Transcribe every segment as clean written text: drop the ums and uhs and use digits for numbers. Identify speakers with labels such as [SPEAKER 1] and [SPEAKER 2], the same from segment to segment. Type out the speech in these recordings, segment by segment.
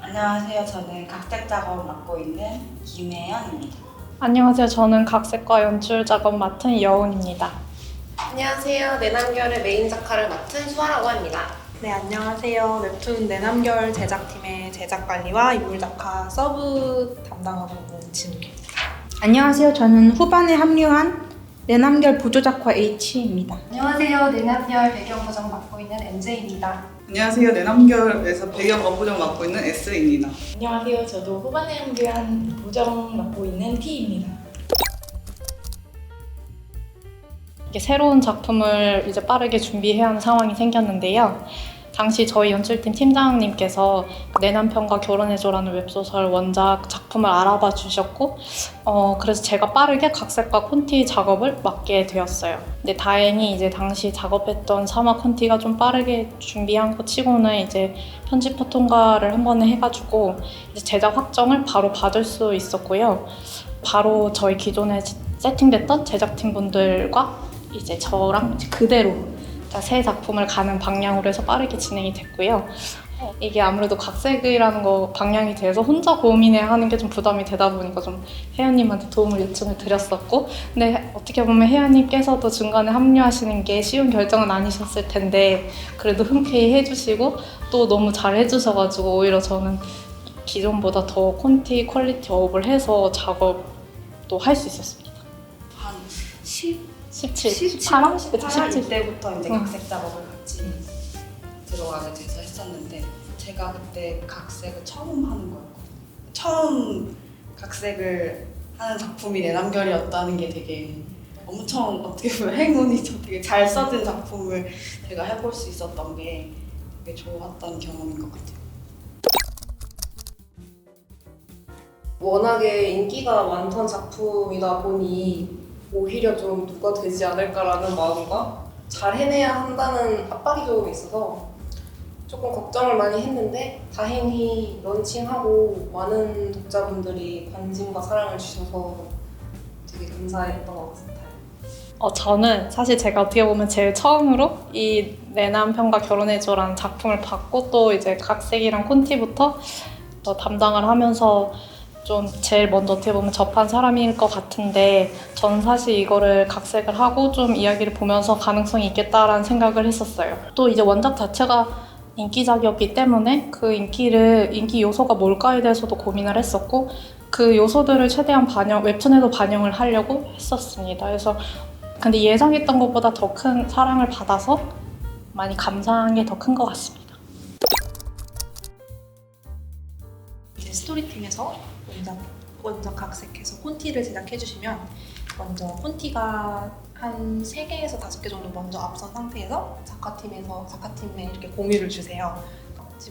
[SPEAKER 1] 안녕하세요. 저는 각색 작업을 맡고 있는 김혜연입니다.
[SPEAKER 2] 안녕하세요. 저는 각색과 연출 작업 맡은 이여운입니다.
[SPEAKER 3] 안녕하세요. 내남결의 메인 작가를 맡은 수아라고 합니다.
[SPEAKER 4] 네, 안녕하세요. 웹툰 내남결 제작팀의 제작관리와 인물작가 서브 담당하고 있는 진우입니다.
[SPEAKER 5] 안녕하세요. 저는 후반에 합류한 내남결 보조작가 H입니다.
[SPEAKER 6] 안녕하세요. 내남결 배경 보정 맡고 있는 MJ입니다.
[SPEAKER 7] 안녕하세요. 내남결에서 배경 원보정 맡고 있는 S입니다.
[SPEAKER 1] 안녕하세요. 저도 후반에 함께한 보정 맡고 있는 T입니다.
[SPEAKER 2] 이게 새로운 작품을 이제 빠르게 준비해야 하는 상황이 생겼는데요. 당시 저희 연출팀 팀장님께서 내 남편과 결혼해줘라는 웹소설 원작 작품을 알아봐 주셨고 그래서 제가 빠르게 각색과 콘티 작업을 맡게 되었어요. 근데 다행히 이제 당시 작업했던 사마 콘티가 좀 빠르게 준비한 것 치고는 이제 편집부 통과를 한 번에 해가지고 이제 제작 확정을 바로 받을 수 있었고요. 바로 저희 기존에 세팅됐던 제작팀 분들과 이제 저랑 이제 그대로 새 작품을 가는 방향으로 해서 빠르게 진행이 됐고요. 이게 아무래도 각색이라는 거 방향이 돼서 혼자 고민해야 하는 게 좀 부담이 되다 보니까 좀 혜연님한테 도움을 요청을 드렸었고, 근데 어떻게 보면 혜연님께서도 중간에 합류하시는 게 쉬운 결정은 아니셨을 텐데 그래도 흔쾌히 해주시고 또 너무 잘 해주셔가지고 오히려 저는 기존보다 더 콘티 퀄리티 업을 해서 작업도 할 수 있었습니다.
[SPEAKER 1] 한
[SPEAKER 2] 17
[SPEAKER 1] 18일 때부터 이제 각색 작업을 같이 들어가게 돼서 했었는데 제가 그때 각색을 처음 하는 거였거든요. 처음 각색을 하는 작품이 내남결이었다는 게 되게 엄청 어떻게 보면 행운이죠. 되게 잘 써진 작품을 제가 해볼 수 있었던 게 되게 좋았던 경험인 것 같아요.
[SPEAKER 3] 워낙에 인기가 많던 작품이다 보니 오히려 좀 누가 되지 않을까라는 마음과 잘 해내야 한다는 압박이 조금 있어서 조금 걱정을 많이 했는데 다행히 런칭하고 많은 독자분들이 관심과 사랑을 주셔서 되게 감사했던 것 같아요.
[SPEAKER 2] 저는 사실 제가 어떻게 보면 제일 처음으로 이 내 남편과 결혼해줘라는 작품을 받고 또 이제 각색이랑 콘티부터 담당을 하면서 좀 제일 먼저 어떻게 보면 접한 사람일 것 같은데 저는 사실 이거를 각색을 하고 좀 이야기를 보면서 가능성이 있겠다라는 생각을 했었어요. 또 이제 원작 자체가 인기작이었기 때문에 그 인기 요소가 뭘까에 대해서도 고민을 했었고 그 요소들을 최대한 웹툰에도 반영을 하려고 했었습니다. 그래서 근데 예상했던 것보다 더 큰 사랑을 받아서 많이 감사한 게 더 큰 것 같습니다.
[SPEAKER 4] 이제 스토리팀에서 원작 각색해서 콘티를 제작해주시면 먼저 콘티가 한 3개에서 5개 정도 먼저 앞선 상태에서 작가팀에 이렇게 공유를 주세요.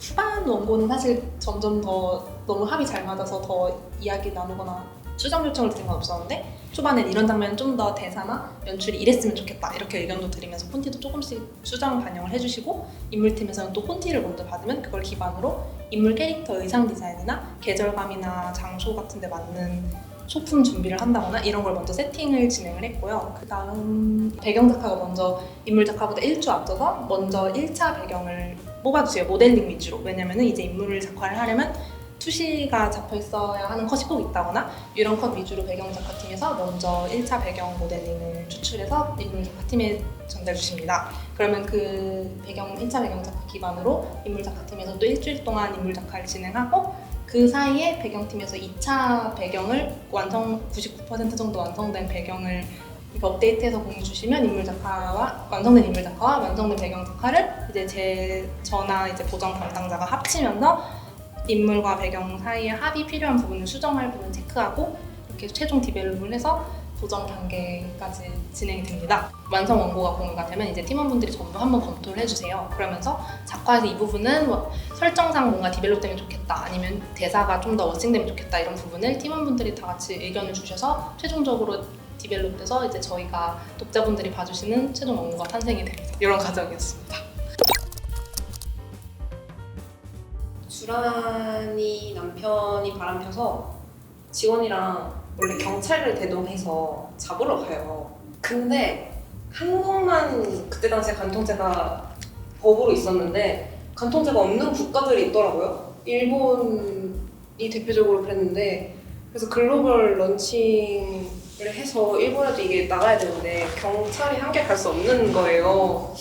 [SPEAKER 4] 후반 원고는 사실 점점 더 너무 합이 잘 맞아서 더 이야기 나누거나 수정 요청을 드린 건 없었는데 초반엔 이런 장면은 좀 더 대사나 연출이 이랬으면 좋겠다 이렇게 의견도 드리면서 콘티도 조금씩 수정 반영을 해주시고 인물팀에서는 또 콘티를 먼저 받으면 그걸 기반으로 인물 캐릭터 의상 디자인이나 계절감이나 장소 같은 데 맞는 소품 준비를 한다거나 이런 걸 먼저 세팅을 진행을 했고요. 그 다음 배경 작가가 먼저 인물 작가보다 1주 앞서서 먼저 1차 배경을 뽑아주세요. 모델링 위주로. 왜냐면 이제 인물 작화를 하려면 투시가 잡혀 있어야 하는 컷이 꼭 있다거나 이런 컷 위주로 배경 작가팀에서 먼저 1차 배경 모델링을 추출해서 인물 작가팀에 전달 주십니다. 그러면 그 1차 배경 작가 기반으로 인물 작가팀에서 또 일주일 동안 인물 작화를 진행하고 그 사이에 배경팀에서 2차 배경을 99% 정도 완성된 배경을 업데이트해서 공유 주시면 완성된 인물 작가와 완성된 배경 작가를 이제 저나 이제 보정 담당자가 합치면서 인물과 배경 사이에 합이 필요한 부분을 수정할 부분 체크하고 이렇게 최종 디벨롭을 해서 보정 단계까지 진행이 됩니다. 완성 원고가 공유가 되면 이제 팀원분들이 전부 한번 검토를 해주세요. 그러면서 작화에서 이 부분은 설정상 뭔가 디벨롭 되면 좋겠다 아니면 대사가 좀 더 워싱되면 좋겠다 이런 부분을 팀원분들이 다 같이 의견을 주셔서 최종적으로 디벨롭돼서 이제 저희가 독자분들이 봐주시는 최종 원고가 탄생이 됩니다. 이런 과정이었습니다.
[SPEAKER 3] 주란이 남편이 바람펴서 지원이랑 원래 경찰을 대동해서 잡으러 가요. 근데 한국만 그때 당시에 간통죄가 법으로 있었는데 간통죄가 없는 국가들이 있더라고요. 일본이 대표적으로 그랬는데 그래서 글로벌 런칭을 해서 일본에도 이게 나가야 되는데 경찰이 함께 갈 수 없는 거예요.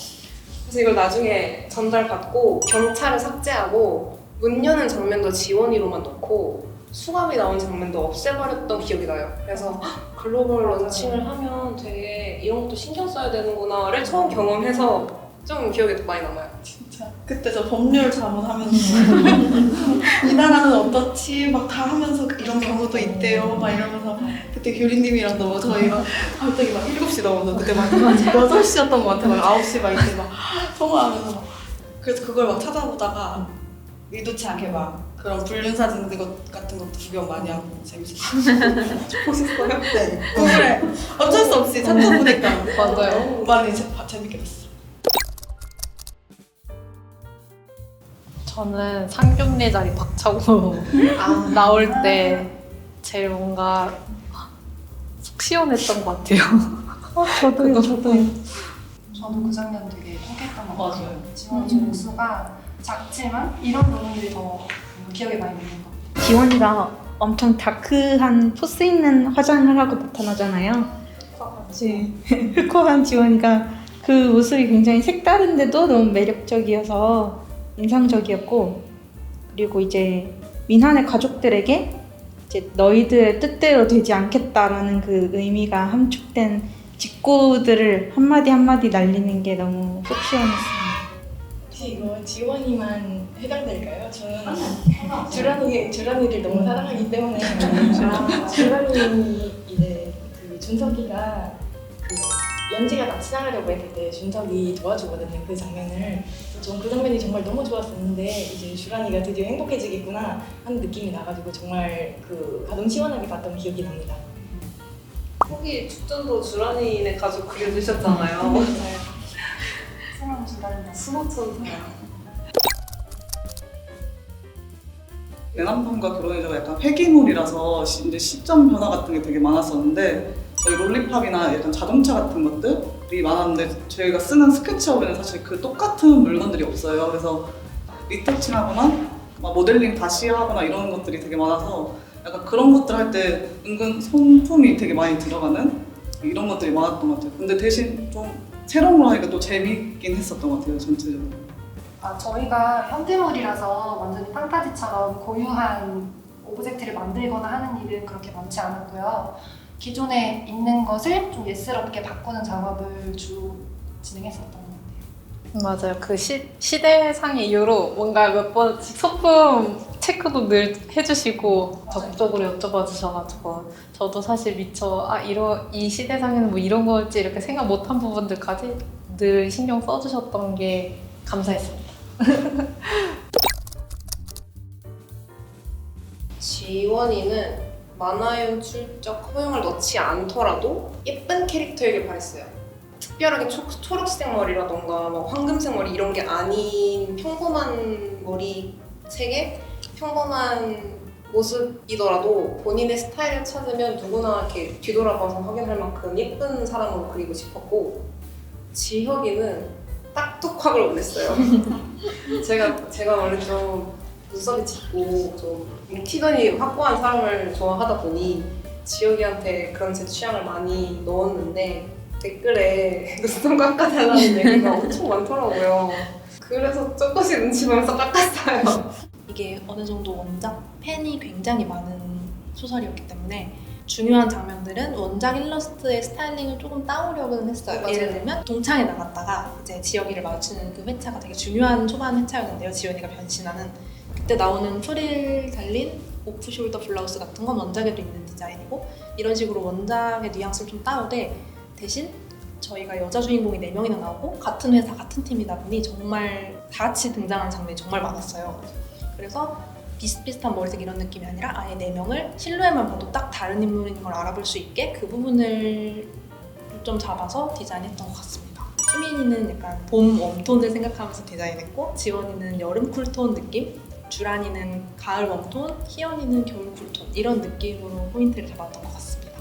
[SPEAKER 3] 그래서 이걸 나중에 전달받고 경찰을 삭제하고 문 여는 장면도 지원이로만 넣고 수감이 나온 장면도 없애버렸던 기억이 나요. 그래서 글로벌 런칭을 하면 되게 이런 것도 신경 써야 되는구나를 처음 경험해서 좀 기억에 많이 남아요.
[SPEAKER 7] 진짜 그때 저 법률 자문하면서 이 나라는 어떻지 막 다 하면서 이런 경우도 있대요 막 이러면서 그때 교리님이랑도 뭐 저희가 갑자기 막 7시 넘어서 그때 막 6시였던 것 같아 막 9시 막 이때 막 통화하면서 막 그래서 그걸 막 찾아보다가 의도치 않게 막 그런 불륜사진 같은 것도 구경 많이 하고 재밌었어요.
[SPEAKER 3] 보셨어요?
[SPEAKER 7] 네. 구글에 어쩔 수 없이 찾아보니까
[SPEAKER 2] 맞아요.
[SPEAKER 7] 많이 재밌게 봤어요.
[SPEAKER 2] 저는 상견례 자리 박차고 나올 때 제일 뭔가 속 시원했던 것 같아요.
[SPEAKER 5] 저도요.
[SPEAKER 6] 저도 그 장면 되게 통쾌했던 것 같아요. 지원 종수가 작지만 이런 부분들이 더 기억에 많이 남는 것 같아요.
[SPEAKER 5] 지원이가 엄청 다크한 포스 있는 화장을 하고 나타나잖아요. 그치. 흑화한 지원이가 그 모습이 굉장히 색다른데도 너무 매력적이어서 인상적이었고, 그리고 이제 민환의 가족들에게 이제 너희들의 뜻대로 되지 않겠다라는 그 의미가 함축된 직고들을 한마디 한마디 날리는 게 너무 속 시원했습니다.
[SPEAKER 8] 혹시 이거 지원이만 해당될까요? 저는 주란이를 너무 사랑하기 때문에 주란이 이제 그 준석이가 그 연지가 납치당하려고 했을 때 준석이 도와주거든요. 그 장면을. 전 그 장면이 정말 너무 좋았었는데 이제 주란이가 드디어 행복해지겠구나 하는 느낌이 나가지고 정말 그 가슴 시원하게 봤던 기억이 납니다.
[SPEAKER 3] 거기 축전도 주란이네 가족 그려주셨잖아요.
[SPEAKER 6] 사랑 주란이다.
[SPEAKER 3] 수호천사야.
[SPEAKER 7] 내 남편과 결혼해서 약간 회기물이라서 이제 시점 변화 같은 게 되게 많았었는데 저희 롤리팝이나 약간 자동차 같은 것들이 많았는데 저희가 쓰는 스케치업에는 사실 그 똑같은 물건들이 없어요. 그래서 리터칭하거나 막 모델링 다시 하거나 이런 것들이 되게 많아서 약간 그런 것들 할 때 은근 손품이 되게 많이 들어가는 이런 것들이 많았던 것 같아요. 근데 대신 좀 새로운 거 하니까 또 재밌긴 했었던 것 같아요, 전체적으로.
[SPEAKER 6] 저희가 현대물이라서 완전히 판타지처럼 고유한 오브젝트를 만들거나 하는 일은 그렇게 많지 않았고요. 기존에 있는 것을 좀 예스럽게 바꾸는 작업을 주로 진행했었던 것 같아요.
[SPEAKER 2] 맞아요. 그 시대상의 이후로 뭔가 몇 번씩 소품 체크도 늘 해주시고 적극적으로 여쭤봐 주셔가지고 저도 사실 미처 이 시대상에는 뭐 이런 거였지 이렇게 생각 못한 부분들까지 늘 신경 써주셨던 게 감사했습니다.
[SPEAKER 3] 지원이는 만화용 출적 허용을 넣지 않더라도 예쁜 캐릭터이길 바랬어요. 특별하게 초록색 머리라던가 막 황금색 머리 이런 게 아닌 평범한 머리색의 평범한 모습이더라도 본인의 스타일을 찾으면 누구나 이렇게 뒤돌아봐서 확인할 만큼 예쁜 사람으로 그리고 싶었고, 지혁이는 딱뚝학을 원했어요. 제가 원래 좀 눈썹이 짙고 좀 인티건이 확고한 사람을 좋아하다 보니 지혁이한테 그런 제 취향을 많이 넣었는데 댓글에 눈썹 깎아달라는 얘기가 엄청 많더라고요. 그래서 조금씩 눈치 보면서 깎았어요.
[SPEAKER 4] 이게 어느 정도 원작 팬이 굉장히 많은 소설이었기 때문에 중요한 장면들은 원작 일러스트의 스타일링을 조금 따오려고는 했어요.
[SPEAKER 3] 맞아요.
[SPEAKER 4] 예를 들면 동창회 나갔다가 이제 지혁이를 마주치는 그 회차가 되게 중요한 초반 회차였는데요. 지연이가 변신하는 그때 나오는 프릴 달린 오프숄더 블라우스 같은 건 원작에도 있는 디자인이고, 이런 식으로 원작의 뉘앙스를 좀 따오되 대신 저희가 여자 주인공이 4명이나 나오고 같은 회사 같은 팀이다 보니 정말 다 같이 등장하는 장면이 정말 많았어요. 그래서 비슷비슷한 머리색 이런 느낌이 아니라 아예 4명을 실루엣만 봐도 딱 다른 인물인 걸 알아볼 수 있게 그 부분을 좀 잡아서 디자인했던 것 같습니다. 수민이는 약간 봄 웜톤을 생각하면서 디자인했고, 지원이는 여름 쿨톤 느낌, 주란이는 가을 웜톤, 희연이는 겨울 쿨톤 이런 느낌으로 포인트를 잡았던 것 같습니다.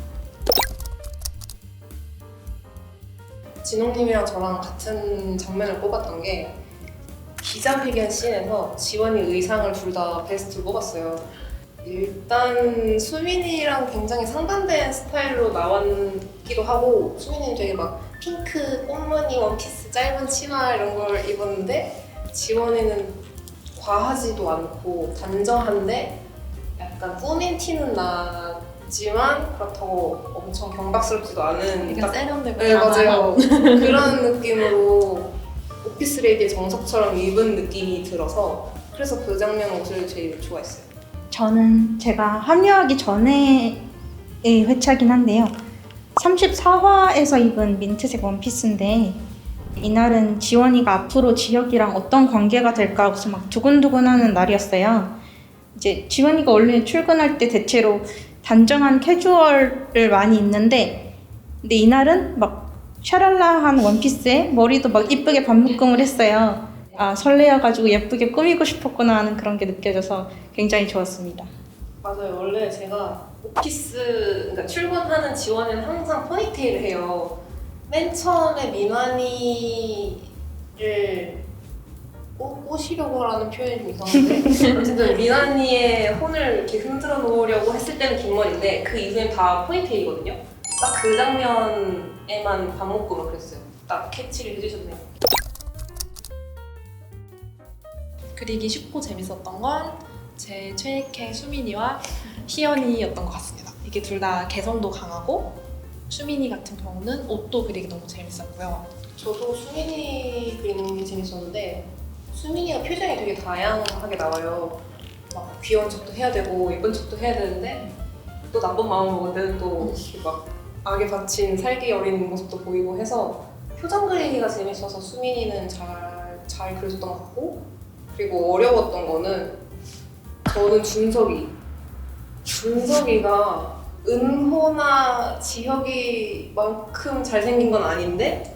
[SPEAKER 3] 진홍님이랑 저랑 같은 장면을 뽑았던 게 기자회견 씬에서 지원이 의상을 둘 다 베스트로 뽑았어요. 일단 수민이랑 굉장히 상반된 스타일로 나왔기도 하고 수민이는 되게 막 핑크 꽃무늬 원피스 짧은 치마 이런 걸 입었는데 지원이는 과하지도 않고 단정한데 약간 꾸민 티는 나지만 그렇다고 엄청 경박스럽지도 않은
[SPEAKER 4] 되게 세련되고
[SPEAKER 3] 네 맞아요 그런 느낌으로 오피스레이디의 정석처럼 입은 느낌이 들어서 그래서 그 장면 옷을 제일 좋아했어요.
[SPEAKER 5] 저는 제가 합류하기 전에의 회차긴 한데요. 34화에서 입은 민트색 원피스인데 이날은 지원이가 앞으로 지혁이랑 어떤 관계가 될까 하고서 막 두근두근하는 날이었어요. 이제 지원이가 원래 출근할 때 대체로 단정한 캐주얼을 많이 입는데 근데 이날은 막 샤랄라한 원피스에 머리도 막 이쁘게 반묶음을 했어요. 아 설레어가지고 예쁘게 꾸미고 싶었구나 하는 그런 게 느껴져서 굉장히 좋았습니다.
[SPEAKER 3] 맞아요. 원래 제가 오피스 그러니까 출근하는 지원이는 항상 포니테일을 해요. 맨 처음에 민환이를 꼬시려고 하는 표현이 좀 이상한데 어쨌든 민환이의 혼을 이렇게 흔들어 놓으려고 했을 때는 긴 머리인데 그 이후엔 다 포니테일이거든요. 딱 그 장면에만 반묶음을 그렸어요. 딱 캐치를 해주셨네요.
[SPEAKER 4] 그리기 쉽고 재밌었던 건 제 최애캐 수민이와 희연이였던 것 같습니다. 이게 둘 다 개성도 강하고 수민이 같은 경우는 옷도 그리기 너무 재밌었고요.
[SPEAKER 3] 저도 수민이 그리는 게 재밌었는데 수민이가 표정이 되게 다양하게 나와요. 막 귀여운 척도 해야 되고 예쁜 척도 해야 되는데 또 나쁜 마음을 먹을 때는 또 막 악에 받친 살기 어린 모습도 보이고 해서 표정 그리기가 재밌어서 수민이는 잘 그려줬던 것 같고 그리고 어려웠던 거는 저는 준석이가 은호나 지혁이만큼 잘생긴 건 아닌데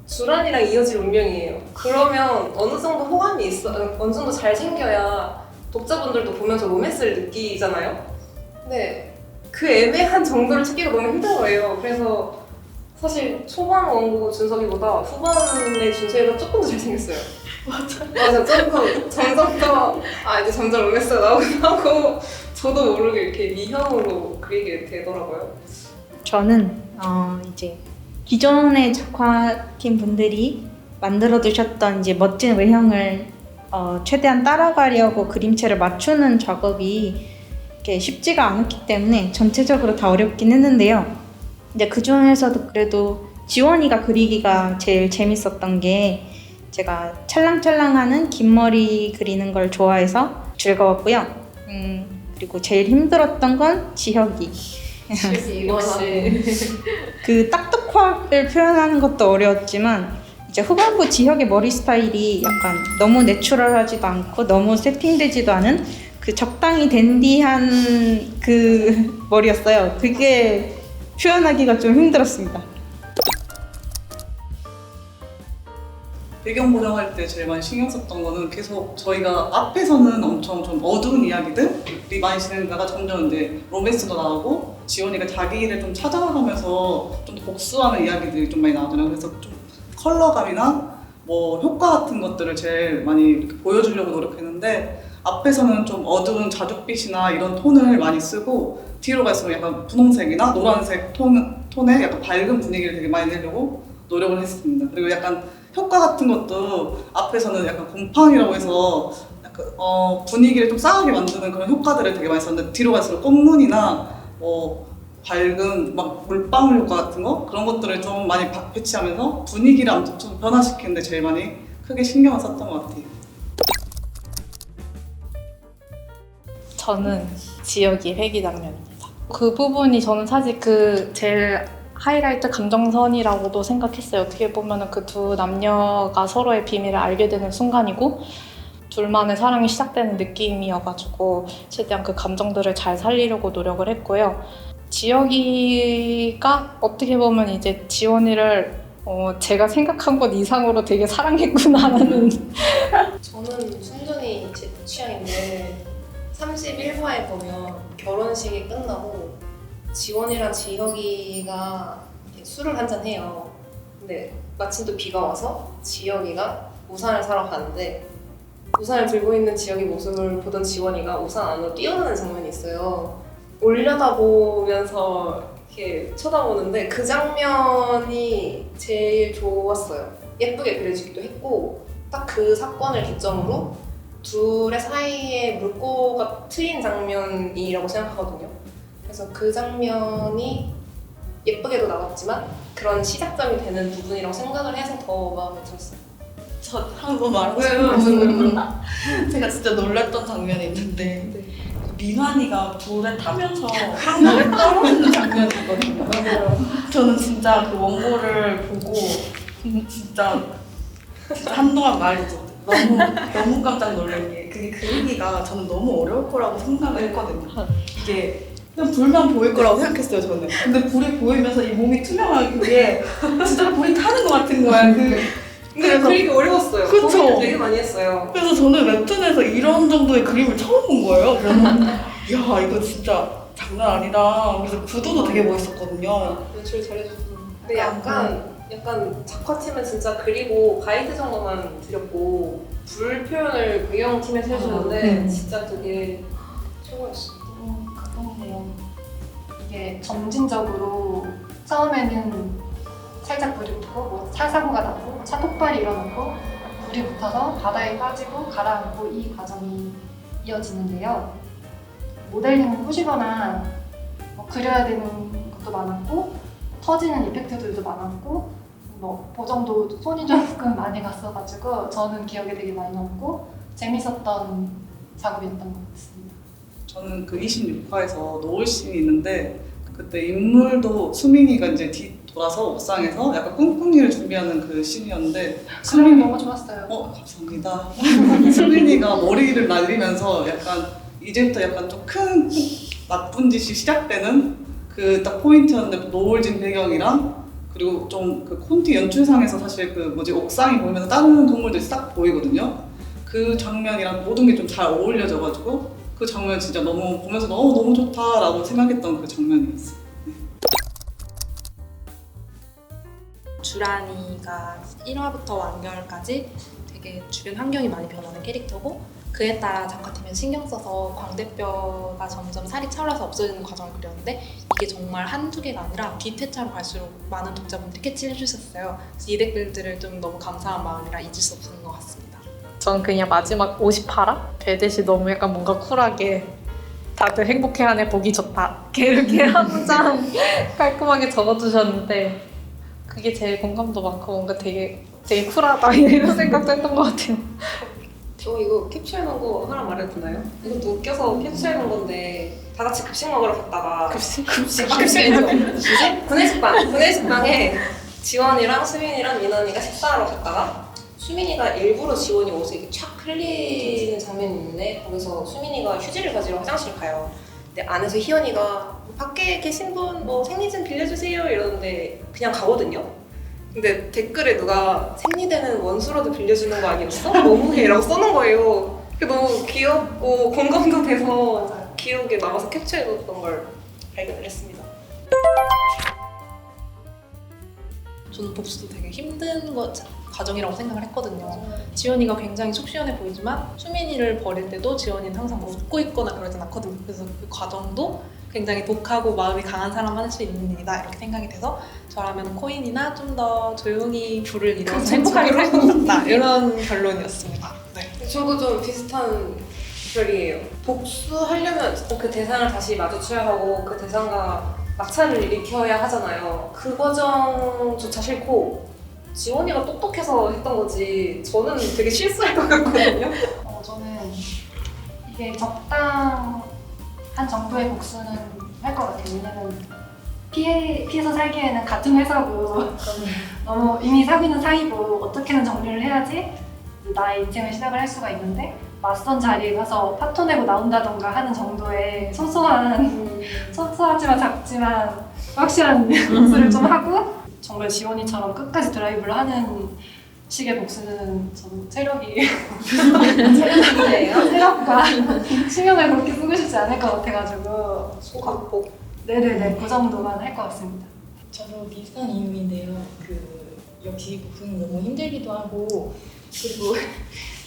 [SPEAKER 3] 주란이랑 이어질 운명이에요. 그러면 어느 정도 호감이 있어, 어느 정도 잘생겨야 독자분들도 보면서 로맨스를 느끼잖아요. 근데 그 애매한 정도를 찾기가 너무 힘든 거예요. 그래서 사실 초반 원고 준석이보다 후반의 준석이가 조금 더 잘생겼어요. 맞아, 조금 점점 더 이제 점점 로맨스가 나오기도 하고 저도 모르게 이렇게 미형으로 그리게 되더라고요.
[SPEAKER 5] 저는 이제 기존의 작화팀 분들이 만들어 두셨던 이제 멋진 외형을 최대한 따라가려고 그림체를 맞추는 작업이 이렇게 쉽지가 않았기 때문에 전체적으로 다 어렵긴 했는데요. 이제 그 중에서도 그래도 지원이가 그리기가 제일 재밌었던 게 제가 찰랑찰랑하는 긴 머리 그리는 걸 좋아해서 즐거웠고요. 그리고 제일 힘들었던 건 지혁이.
[SPEAKER 3] 역시
[SPEAKER 5] 그 딱딱함을 표현하는 것도 어려웠지만 이제 후반부 지혁의 머리 스타일이 약간 너무 내추럴하지도 않고 너무 세팅되지도 않은 그 적당히 댄디한 그 머리였어요. 그게 표현하기가 좀 힘들었습니다.
[SPEAKER 7] 배경 보정할 때 제일 많이 신경 썼던 거는 계속 저희가 앞에서는 엄청 좀 어두운 이야기들이 많이 진행되다가 점점 이제 로맨스도 나오고 지원이가 자기 일을 좀 찾아가면서 좀 복수하는 이야기들이 좀 많이 나오더라고요. 그래서 좀 컬러감이나 뭐 효과 같은 것들을 제일 많이 이렇게 보여주려고 노력했는데 앞에서는 좀 어두운 자줏빛이나 이런 톤을 많이 쓰고 뒤로 갈수록 약간 분홍색이나 노란색 톤의 약간 밝은 분위기를 되게 많이 내려고 노력을 했습니다. 그리고 약간 효과 같은 것도 앞에서는 약간 곰팡이라고 해서 약간 분위기를 좀 싸하게 만드는 그런 효과들을 되게 많이 썼는데 뒤로 갈수록 꽃무늬나 뭐 밝은 막 물방울 효과 같은 거 그런 것들을 좀 많이 배치하면서 분위기를 엄청 변화시키는데 제일 많이 크게 신경을 썼던 것 같아요.
[SPEAKER 2] 저는 지혁이 회귀 장면입니다. 그 부분이 저는 사실 그 제일 하이라이트 감정선이라고도 생각했어요. 어떻게 보면 그 두 남녀가 서로의 비밀을 알게 되는 순간이고 둘만의 사랑이 시작되는 느낌이어가지고 최대한 그 감정들을 잘 살리려고 노력을 했고요. 지혁이가 어떻게 보면 이제 지원이를 제가 생각한 것 이상으로 되게 사랑했구나라는
[SPEAKER 3] 저는 순전히 제 취향인데 31화에 보면 결혼식이 끝나고 지원이랑 지혁이가 술을 한잔 해요. 근데 마침 또 비가 와서 지연이가 우산을 사러 가는데 우산을 들고 있는 지연이 모습을 보던 지원이가 우산 안으로 뛰어드는 장면이 있어요. 올려다보면서 이렇게 쳐다보는데 그 장면이 제일 좋았어요. 예쁘게 그려지기도 했고 딱 그 사건을 기점으로 둘의 사이에 물꼬가 트인 장면이라고 생각하거든요. 그래서 그 장면이 예쁘게도 나왔지만 그런 시작점이 되는 부분이라고 생각을 해서 더 마음에 들었어요.
[SPEAKER 8] 저 한 번 말하고
[SPEAKER 3] 왜요?
[SPEAKER 8] 싶은 거 제가 진짜 놀랐던 장면이 있는데 민환이가 돌에 타면서 한강에 떨어지는 장면이 있거든요. 저는 진짜 그 원고를 보고 진짜 한동안 말이죠. 너무 깜짝 놀란 게 그게 그리기가 저는 너무 어려울 거라고 생각을 했거든요. 이게 그냥 불만 보일 거라고 생각했어요 저는. 근데 불이 보이면서 이 몸이 투명하게 그게 진짜 불이 타는 것 같은 거야.
[SPEAKER 3] 근데 그리기 어려웠어요.
[SPEAKER 8] 그쵸?
[SPEAKER 3] 고민을 되게 많이 했어요.
[SPEAKER 8] 그래서 저는 웹툰에서 이런 정도의 그림을 처음 본 거예요. 그래서 야 이거 진짜 장난 아니다. 그래서 구도도 되게 멋있었거든요.
[SPEAKER 3] 연출 잘해줬어. 근데 약간 작화팀은 진짜 그리고 가이드 정도만 드렸고 불 표현을 배경팀에서 해주는데 진짜 되게 최고였어.
[SPEAKER 6] 그렇네요. 이게 점진적으로 처음에는 살짝 불이 붙고 뭐 차 사고가 나고 차 폭발이 일어나고 불이 붙어서 바다에 빠지고 가라앉고 이 과정이 이어지는데요. 모델링을 꾸시거나 뭐 그려야 되는 것도 많았고 터지는 이펙트들도 많았고 뭐 보정도 손이 조금 많이 갔어가지고 저는 기억에 되게 많이 남고 재밌었던 작업이었던 것 같습니다.
[SPEAKER 7] 저는 그 26화에서 노을씬이 있는데 그때 인물도 수민이가 이제 뒤돌아서 옥상에서 약간 꿍꿍이를 준비하는 그 씬이었는데
[SPEAKER 6] 그림이 너무 좋았어요.
[SPEAKER 7] 감사합니다. 수민이가 머리를 날리면서 약간 이제부터 약간 좀 큰 나쁜 짓이 시작되는 그 딱 포인트였는데 노을진 배경이랑 그리고 좀 그 콘티 연출상에서 사실 그 옥상이 보이면서 다른 동물들이 싹 보이거든요. 그 장면이랑 모든 게 좀 잘 어울려져가지고 그 장면 진짜 너무 보면서 너무 좋다라고 생각했던 그 장면이었어요.
[SPEAKER 4] 주란이가 1화부터 완결까지 되게 주변 환경이 많이 변하는 캐릭터고 그에 따라 작가팀은 신경 써서 광대뼈가 점점 살이 차올라서 없어지는 과정을 그렸는데 이게 정말 한두 개가 아니라 뒤태차로 갈수록 많은 독자분들이 캐치를 해주셨어요. 그래서 이 댓글들을 좀 너무 감사한 마음이라 잊을 수 없는 것 같습니다.
[SPEAKER 2] 전 그냥 마지막 58화? 배댓이 너무 약간 뭔가 쿨하게 다들 행복해하네 보기 좋다 이렇게 한 문장 깔끔하게 적어주셨는데 그게 제일 공감도 많고 뭔가 되게 쿨하다 이런 생각도 했던 것 같아요.
[SPEAKER 3] 저 이거 캡처해놓은 거 하나 말해도 되나요? 이것도 웃겨서 캡처해놓은 건데 다 같이 급식 먹으러 갔다가 구내식당에 지원이랑 수민이랑 민원이가 식사하러 갔다가 수민이가 일부러 지원이 옷을 이렇게 촥 흘리는 장면이 있는데 거기서 수민이가 휴지를 가지러 화장실 가요. 근데 안에서 희연이가 밖에 계신 분 뭐 생리 좀 빌려주세요 이러는데 그냥 가거든요. 근데 댓글에 누가 생리대는 원수라도 빌려주는 거 아니었어? 너무해 라고 써놓은 거예요. 그게 너무 귀엽고 공감도 돼서 기억에 남아서 캡처해뒀던 걸 발견을 했습니다.
[SPEAKER 4] 저는 복수도 되게 힘든 과정이라고 생각을 했거든요. 지원이가 굉장히 속 시원해 보이지만 수민이를 버릴 때도 지원이는 항상 뭐 웃고 있거나 그러진 않거든요. 그래서 그 과정도 굉장히 독하고 마음이 강한 사람만 할 수 있는 일이다 이렇게 생각이 돼서 저라면 코인이나 좀 더 조용히 불을 이뤄서 행복하게 살 것 같다 이런 결론이었습니다. 네.
[SPEAKER 3] 저도 좀 비슷한 결이에요. 복수하려면 그 대상을 다시 마주쳐야 하고 그 대상과 낙차를 일으켜야 하잖아요. 그 과정조차 싫고 지원이가 똑똑해서 했던 거지 저는 되게 실수할 것 같거든요.
[SPEAKER 6] 저는 이게 적당한 정도의 복수는 할 것 같아요. 왜냐면 피해서 살기에는 같은 회사고 너무 이미 사귀는 사이고 어떻게든 정리를 해야지 나의 인생을 시작을 할 수가 있는데 맞선 자리에 가서 파토 내고 나온다던가 하는 정도의 소소하지만 작지만 확실한 복수를 좀 하고 정말 지원이처럼 끝까지 드라이브를 하는 식의 복수는 저는 체력이 체력과 신경을 그렇게 쓰고 싶지 않을 것 같아가지고
[SPEAKER 3] 소각복.
[SPEAKER 6] 네네네 그 정도만 할 것 같습니다.
[SPEAKER 8] 저도 비슷한 이유인데요. 그 역시 복수는 너무 힘들기도 하고 그리고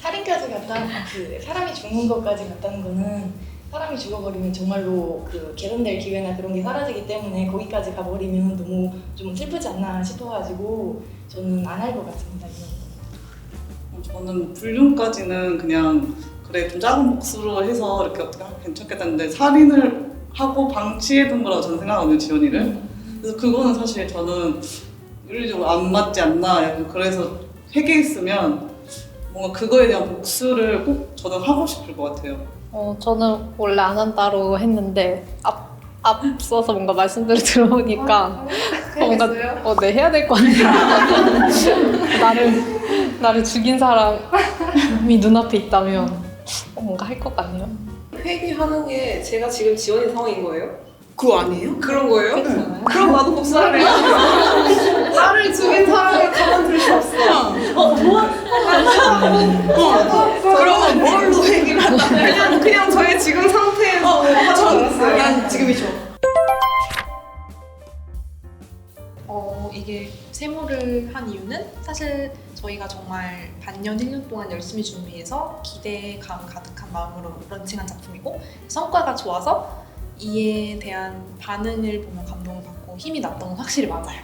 [SPEAKER 8] 살인까지 갔다 그 사람이 죽는 것까지 갔다는 거는 사람이 죽어버리면 정말로 그 개선될 기회나 그런 게 사라지기 때문에 거기까지 가버리면 너무 좀 슬프지 않나 싶어가지고 저는 안 할 것 같습니다. 이런 거.
[SPEAKER 7] 저는 불륜까지는 그냥 그래 좀 작은 복수로 해서 이렇게 어떻게 하면 괜찮겠다는데 살인을 하고 방치해둔 거라고 저는 생각하거든요, 지연이를. 그래서 그거는 사실 저는 윤리적으로 안 맞지 않나 약간 그래서 회개했으면 뭔가 그거에 대한 복수를 꼭 저는 하고 싶을 것 같아요.
[SPEAKER 2] 저는 원래 안 한다고 했는데 앞서서 뭔가 말씀들을 들어보니까 뭔가 네, 해야 될 거 아니야. 나를 죽인 사람이 눈앞에 있다면 뭔가 할 것 같네요.
[SPEAKER 3] 회귀하는 게 제가 지금 지원인 상황인 거예요?
[SPEAKER 7] 그거 아니에요?
[SPEAKER 3] 그런 거예요? 그럼 나도 복수하래요. 나를 죽인 사람을 가만둘 수 없어. 그러면 뭘로 회귀를 한다? 그냥 저의 지금 상태에서 하지 않았어요?
[SPEAKER 8] 난 지금이죠.
[SPEAKER 4] 이게 세모를 한 이유는 사실 저희가 정말 반년, 1년 동안 열심히 준비해서 기대감 가득한 마음으로 런칭한 작품이고 성과가 좋아서 이에 대한 반응을 보면 감동을 받고 힘이 났던 건 확실히 맞아요.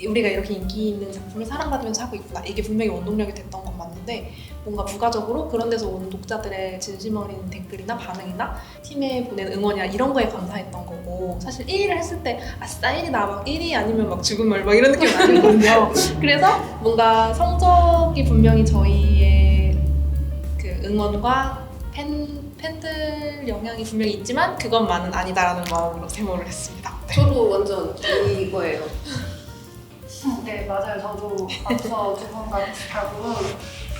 [SPEAKER 4] 우리가 이렇게 인기 있는 작품을 사랑받으면서 하고 있구나. 이게 분명히 원동력이 됐던 건 맞는데 뭔가 부가적으로 그런 데서 온 독자들의 진심 어린 댓글이나 반응이나 팀에 보낸 응원이나 이런 거에 감사했던 거고 사실 1위를 했을 때 아싸 1위다 막 1위 아니면 막 죽음을 막 이런 느낌은 아니거든요. 그래서 뭔가 성적이 분명히 저희의 그 응원과 팬들 영향이 분명히 있지만 그것만은 아니다라는 마음으로 세모를 했습니다. 네.
[SPEAKER 3] 저도 완전 이거예요.
[SPEAKER 6] 네, 맞아요. 저도 앞서 두 분과 비슷하고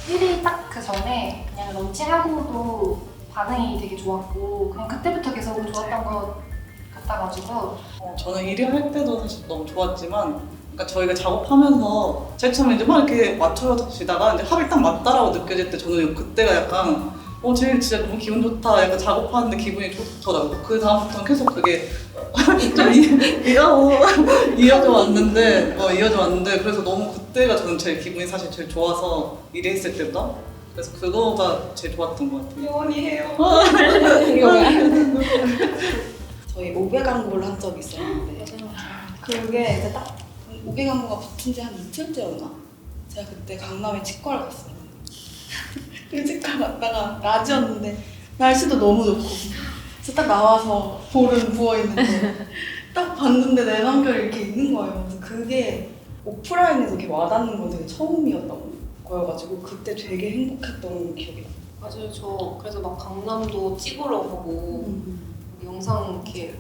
[SPEAKER 6] 1위 딱 그 전에 그냥 런칭하고도 반응이 되게 좋았고 그냥 그때부터 계속 좋았던 것 같아가지고
[SPEAKER 7] 저는 1위 할 때도 사실 너무 좋았지만 그러니까 저희가 작업하면서 제일 처음에 이제 막 이렇게 맞춰지다가 이제 합이 딱 맞다라고 느껴질 때 저는 그때가 약간 제일 진짜 너무 기분 좋다. 약간 작업하는데 기분이 좋더라고요. 그 다음부터는 계속 그게 좀 이어져 왔는데 그래서 너무 그때가 저는 제일 기분이 사실 제일 좋아서 일했을 때보다 그래서 그거가 제일 좋았던 것 같아요.
[SPEAKER 3] 영원히해요.
[SPEAKER 1] 저희 500광고를 한 적이 있었는데 그게 이제 딱 500광고가 붙은 지 한 이틀째였나? 제가 그때 강남에 치과를 갔어요. 그 치과 갔다가 낮이었는데 날씨도 너무 좋고 그래서 딱 나와서 볼은 부어있는데 딱 봤는데 내방결이 이렇게 있는 거예요. 그래서 그게 오프라인에서 이렇게 와닿는 건 되게 처음이었던 거여가지고 그때 되게 행복했던 기억이 나요.
[SPEAKER 3] 맞아요. 저 그래서 막 강남도 찍으러 가고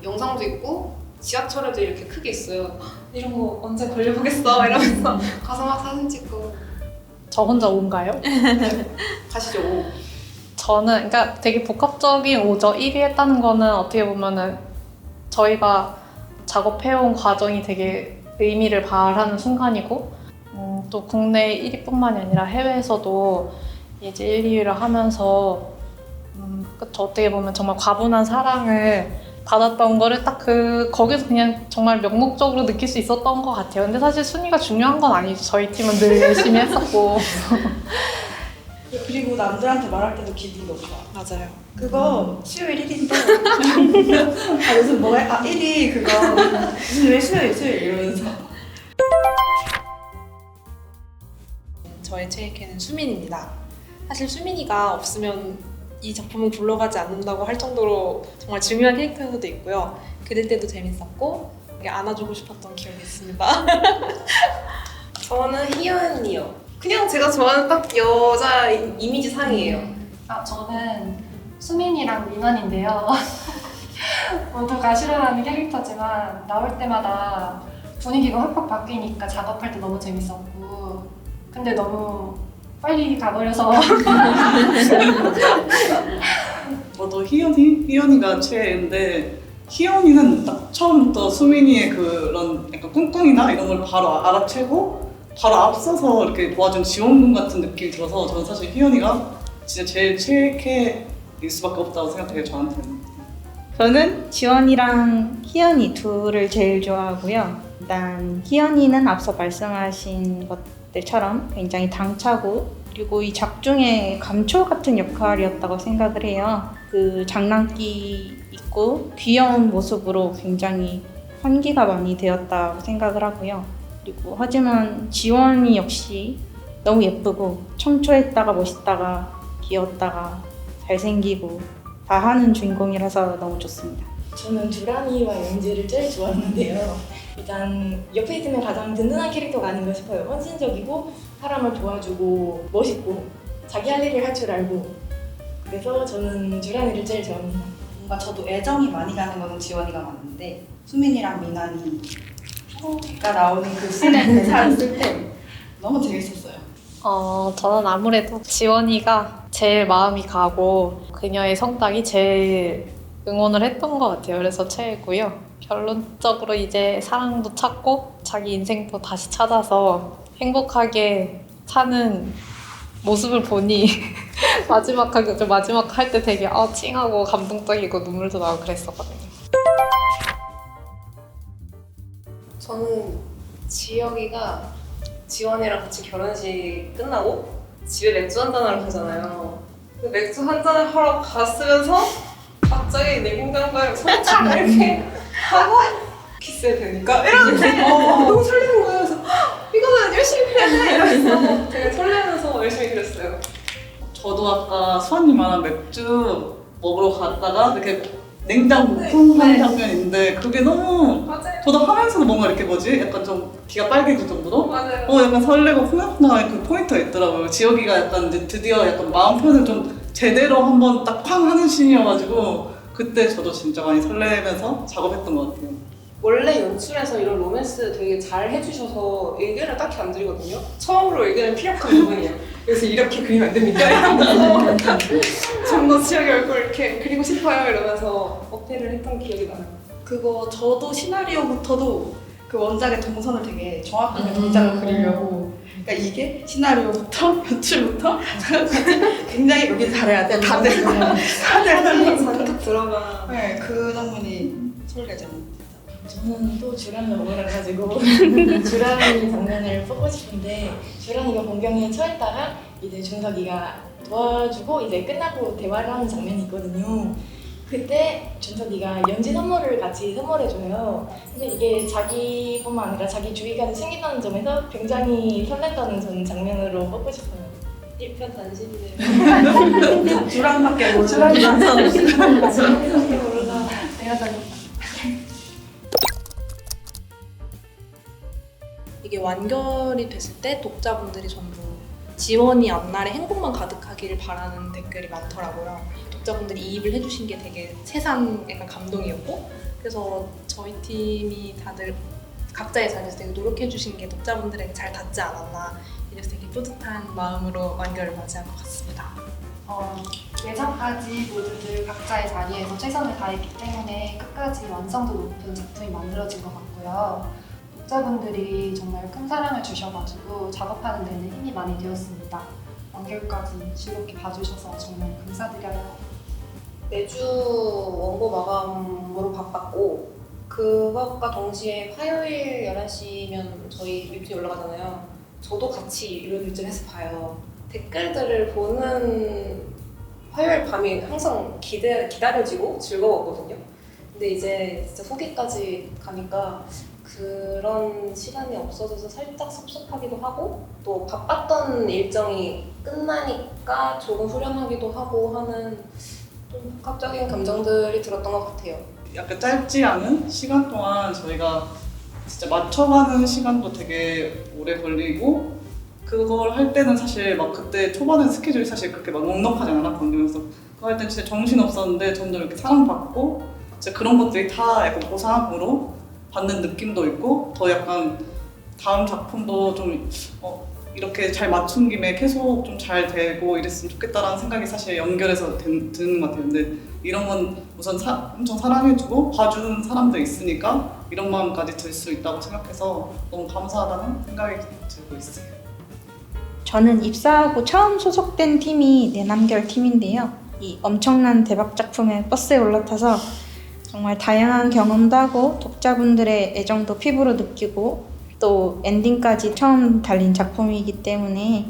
[SPEAKER 3] 영상도 있고 지하철에도 이렇게 크게 있어요. 이런 거 언제 걸려보겠어 이러면서 가서 막 사진 찍고.
[SPEAKER 2] 저 혼자 온가요?
[SPEAKER 3] 가시죠.
[SPEAKER 2] 저는 그러니까 되게 복합적인 오죠. 1위 했다는 거는 어떻게 보면은 저희가 작업해온 과정이 되게 의미를 발하는 순간이고 또 국내 1위뿐만이 아니라 해외에서도 이제 1, 2위를 하면서 그쵸, 어떻게 보면 정말 과분한 사랑을 받았던 거를 딱 거기서 그냥 정말 명목적으로 느낄 수 있었던 것 같아요. 근데 사실 순위가 중요한 건 아니죠. 저희 팀은 늘 열심히 했었고.
[SPEAKER 1] 그리고 남들한테 말할 때도 기분이 너무 좋아.
[SPEAKER 4] 맞아요.
[SPEAKER 1] 그거 수요일 1위인데 무슨 뭐해? 1위 그거 무슨 왜 수요일 이러면서
[SPEAKER 4] 저의 최애캐는 수민입니다. 사실 수민이가 없으면 이 작품은 굴러가지 않는다고 할 정도로 정말 중요한 캐릭터도 있고요. 그릴 때도 재밌었고 되게 안아주고 싶었던 기억이 있습니다.
[SPEAKER 3] 저는 희연이요. 그냥 제가 좋아하는 딱 여자 이미지 상이에요.
[SPEAKER 6] 저는 수민이랑 민원인데요. 모두가 싫어하는 캐릭터지만 나올 때마다 분위기가 확확 바뀌니까 작업할 때 너무 재밌었고 근데 너무 빨리 가버려서
[SPEAKER 7] 저도 희연이가 최애인데 희연이는 딱 처음부터 수민이의 그런 약간 꿍꿍이나 이런 걸 바로 알아채고 바로 앞서서 이렇게 도와준 지원군 같은 느낌이 들어서 저는 사실 희연이가 진짜 제일 최애캐일 수밖에 없다고 생각해요, 저한테는.
[SPEAKER 5] 저는 지원이랑 희연이 둘을 제일 좋아하고요. 일단 희연이는 앞서 말씀하신 것들처럼 굉장히 당차고 그리고 이 작중의 감초 같은 역할이었다고 생각을 해요. 그 장난기 있고 귀여운 모습으로 굉장히 환기가 많이 되었다고 생각을 하고요. 그리고 하지만 지원이 역시 너무 예쁘고 청초했다가 멋있다가 귀여웠다가 잘생기고 다 하는 주인공이라서 너무 좋습니다.
[SPEAKER 8] 저는 두란이와 연지를 제일 좋아하는데요. 일단 옆에 있으면 가장 든든한 캐릭터가 아닌가 싶어요. 헌신적이고 사람을 도와주고 멋있고 자기 할 일을 할 줄 알고 그래서 저는 두란이를 제일 좋아합니다.
[SPEAKER 1] 뭔가 저도 애정이 많이 가는 거는 지원이가 맞는데 수민이랑 미나니 서로가 나오는 그 씬에 대사를 쓸 때 너무 재밌었어요.
[SPEAKER 2] 저는 아무래도 지원이가 제일 마음이 가고 그녀의 성닭이 제일 응원을 했던 것 같아요. 그래서 최애고요. 결론적으로 이제 사랑도 찾고 자기 인생도 다시 찾아서 행복하게 사는 모습을 보니 마지막 할 때 되게 찡하고 감동적이고 눈물도 나고 그랬었거든요.
[SPEAKER 3] 저는 지혁이가 지원이랑 같이 결혼식 끝나고 집에 맥주 한잔하러 가잖아요. 그 맥주 한잔을 하러 갔으면서 갑자기 내 공간과의 손을 이렇게 하고 키스를 되니까 이러는데 너무 설레는 거예요. 그래서 이거는 열심히 해야 돼! 이러면서 되게 설레면서 열심히 그렸어요.
[SPEAKER 7] 저도 아까 수아님 말한 맥주 먹으러 갔다가 이렇게 냉장 무풍하는 장면인데 그게 너무
[SPEAKER 3] 맞아요.
[SPEAKER 7] 저도 하면서도 뭔가 이렇게 약간 좀 귀가 빨개질 정도로
[SPEAKER 3] 맞아요.
[SPEAKER 7] 약간 설레고 콩닥콩닥한 그 포인트가 있더라고요. 지혁이가 약간 이제 드디어 약간 마음 표현을 좀 제대로 한번 딱 쾅 하는 씬이어가지고 그때 저도 진짜 많이 설레면서 작업했던 것 같아요.
[SPEAKER 3] 원래 연출에서 이런 로맨스 되게 잘 해주셔서 의견을 딱히 안 드리거든요. 처음으로 의견을 피력한 부분이에요. 그래서 이렇게 그리면 안 됩니까? 이러면서 좀 더 지역의 얼굴 이렇게 그리고 싶어요 이러면서 어필을 했던 기억이 나요.
[SPEAKER 1] 그거 저도 시나리오부터도 그 원작의 동선을 되게 정확하게 동작을 그리려고 그러니까 이게 시나리오부터 연출부터 굉장히 여기 잘해야 돼 다들
[SPEAKER 3] 잔뜩 들어가.
[SPEAKER 1] 네, 그 장면이 설레죠.
[SPEAKER 8] 저는 또 주란을 먹으러가지고 주란이 장면을 뽑고 싶은데 주란이가 공경에 처했다가 이제 준석이가 도와주고 이제 끝나고 대화를 하는 장면이 있거든요. 그때 준석이가 연지 선물을 같이 선물해줘요. 근데 이게 자기뿐만 아니라 자기 주위까지 생긴다는 점에서 굉장히 설렜다는 저는 장면으로 뽑고 싶어요.
[SPEAKER 3] 일편단심이네요.
[SPEAKER 1] 주랑밖에 모르는
[SPEAKER 3] 주랑밖에 모르다. 내가 다녔다.
[SPEAKER 4] 이게 완결이 됐을 때 독자분들이 전부 지원이 앞날에 행복만 가득하기를 바라는 댓글이 많더라고요. 독자분들이 이입을 해주신 게 되게 새삼 약간 감동이었고 그래서 저희 팀이 다들 각자의 자리에서 되게 노력해주신 게 독자분들에게 잘 닿지 않았나 이래서 되게 뿌듯한 마음으로 완결을 맞이한 것 같습니다.
[SPEAKER 6] 예전까지 모두들 각자의 자리에서 최선을 다했기 때문에 끝까지 완성도 높은 작품이 만들어진 것 같고요. 독자분들이 정말 큰 사랑을 주셔가지고 작업하는 데는 힘이 많이 되었습니다. 완결까지 즐겁게 봐주셔서 정말 감사드려요.
[SPEAKER 3] 매주 원고 마감으로 바빴고 그것과 동시에 화요일 11시면 저희 유튜브 올라가잖아요. 저도 같이 이런 일정해서 봐요. 댓글들을 보는 화요일 밤이 항상 기다려지고 즐거웠거든요. 근데 이제 진짜 후기까지 가니까 그런 시간이 없어져서 살짝 섭섭하기도 하고 또 바빴던 일정이 끝나니까 조금 후련하기도 하고 하는 좀 복합적인 감정들이 들었던 것 같아요.
[SPEAKER 7] 약간 짧지 않은 시간 동안 저희가 진짜 맞춰가는 시간도 되게 오래 걸리고 그걸 할 때는 사실 막 그때 초반에 스케줄이 사실 그렇게 막 넉넉하지 않았거든요. 그래서 그거 할 때는 진짜 정신없었는데 점점 이렇게 사랑받고 진짜 그런 것들이 다 약간 보상으로 받는 느낌도 있고 더 약간 다음 작품도 좀 이렇게 잘 맞춘 김에 계속 좀 잘 되고 이랬으면 좋겠다라는 생각이 사실 연결해서 드는 것 같아요. 근데 이런 건 우선 엄청 사랑해주고 봐주는 사람도 있으니까 이런 마음까지 들 수 있다고 생각해서 너무 감사하다는 생각이 들고 있어요.
[SPEAKER 5] 저는 입사하고 처음 소속된 팀이 내남결 팀인데요. 이 엄청난 대박 작품의 버스에 올라타서 정말 다양한 경험도 하고 독자분들의 애정도 피부로 느끼고 또 엔딩까지 처음 달린 작품이기 때문에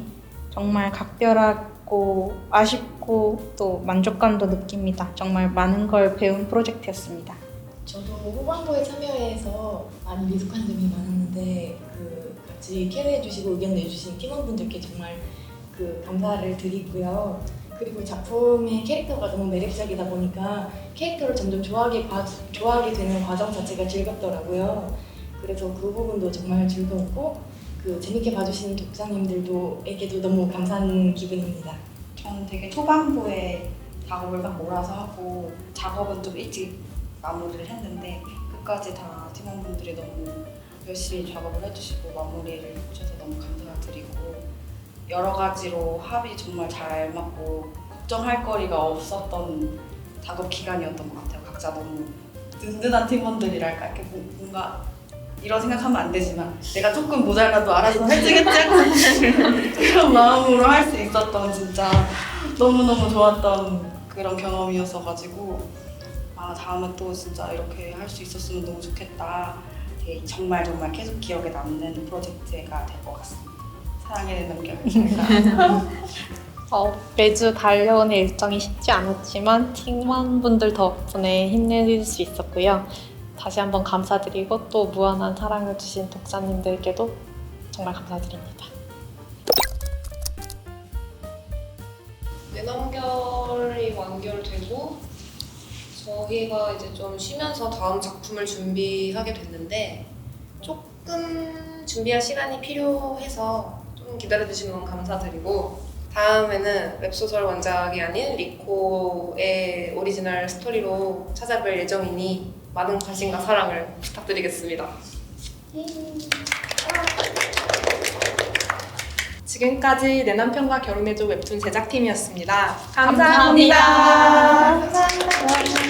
[SPEAKER 5] 정말 각별하고 아쉽고 또 만족감도 느낍니다. 정말 많은 걸 배운 프로젝트였습니다.
[SPEAKER 8] 저도 후반부에 참여해서 많이 미숙한 점이 많았는데 같이 케어해주시고 의견 내주신 팀원분들께 정말 감사를 드리고요. 그리고 작품의 캐릭터가 너무 매력적이다 보니까 캐릭터를 점점 좋아하게 되는 과정 자체가 즐겁더라고요. 그래서 그 부분도 정말 즐거웠고 재밌게 봐주시는 독자님들에게도 너무 감사한 기분입니다.
[SPEAKER 1] 저는 되게 초반부에 작업을 막 몰아서 하고 작업은 좀 일찍 마무리를 했는데 끝까지 다 팀원분들이 너무 열심히 작업을 해주시고 마무리를 해주셔서 너무 감사드리고 여러 가지로 합이 정말 잘 맞고 걱정할 거리가 없었던 작업 기간이었던 것 같아요. 각자 너무 든든한 팀원들이랄까 이렇게 뭔가 이런 생각하면 안 되지만 내가 조금 모자라도 알아서 해주겠지 하고 그런 마음으로 할 수 있었던 진짜 너무너무 좋았던 그런 경험이었어가지고 다음에 또 진짜 이렇게 할 수 있었으면 너무 좋겠다. 되게 정말 계속 기억에 남는 프로젝트가 될 것 같습니다. 사랑의 내남겨를
[SPEAKER 2] 매주 달려오는 일정이 쉽지 않았지만 팀원분들 덕분에 힘낼 수 있었고요. 다시 한번 감사드리고 또 무한한 사랑을 주신 독자님들께도 정말 감사드립니다.
[SPEAKER 3] 내남결이 완결되고 저희가 이제 좀 쉬면서 다음 작품을 준비하게 됐는데 조금 준비할 시간이 필요해서 좀 기다려주시면 너무 감사드리고 다음에는 웹소설 원작이 아닌 리코의 오리지널 스토리로 찾아뵐 예정이니 많은 관심과 사랑을 부탁드리겠습니다.
[SPEAKER 4] 지금까지 내 남편과 결혼해줘 웹툰 제작팀이었습니다.
[SPEAKER 2] 감사합니다.
[SPEAKER 4] 감사합니다.